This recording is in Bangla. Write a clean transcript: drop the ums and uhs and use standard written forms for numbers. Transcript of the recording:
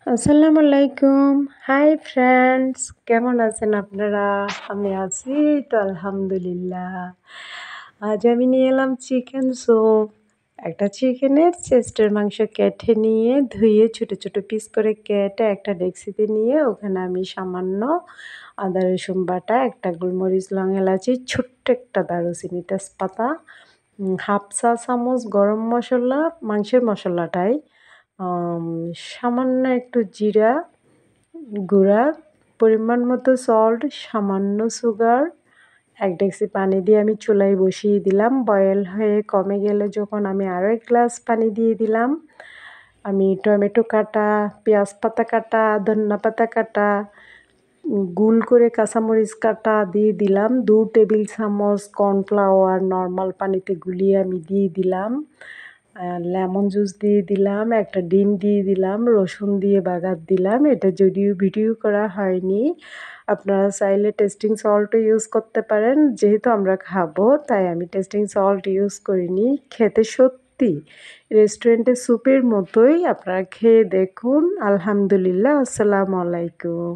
আসসালামু আলাইকুম। হাই ফ্রেন্ডস, কেমন আছেন আপনারা? আমি আছি তো আলহামদুলিল্লাহ। আজ আমি নিয়ে এলাম চিকেন স্যুপ। একটা চিকেনের চেস্টের মাংস কেটে নিয়ে ধুয়ে ছোট ছোট পিস করে কেটে একটা ডেক্সিতে নিয়ে ওখানে আমি সামান্য আদা রসুন বাটা, একটা গোলমরিচ লং এলাচি, ছোট্ট একটা দারুচিনি তেজপাতা, হাফ চা চামচ গরম মশলা, মাংসের মশলাটাই, আম সামান্য একটু জিরা গুঁড়া, পরিমাণ মতো সল্ট, সামান্য সুগার, ১ ডেক্সি পানি দিয়ে আমি চুলায় বসিয়ে দিলাম। বয়েল হয়ে কমে গেলে যখন আমি আরও ১ গ্লাস পানি দিয়ে দিলাম। আমি টমেটো কাটা, পেঁয়াজ পাতা কাটা, ধনিয়া পাতা কাটা, গুল করে কাঁচামরিচ কাটা দিয়ে দিলাম। ২ টেবিল চামচ কর্নফ্লাওয়ার নরমাল পানিতে গুলিয়ে আমি দিয়ে দিলাম। লেমন জুস দিয়ে দিলাম, একটা ডিম দিয়ে দিলাম, রসুন দিয়ে বাগার দিলাম। এটা যদিও ভিডিও করা হয়নি। আপনারা চাইলে টেস্টিং সল্টও ইউজ করতে পারেন। যেহেতু আমরা খাবো তাই আমি টেস্টিং সল্ট ইউজ করিনি। খেতে সত্যি রেস্টুরেন্টের স্যুপের মতোই। আপনারা খেয়ে দেখুন। আলহামদুলিল্লাহ। আসসালামু আলাইকুম।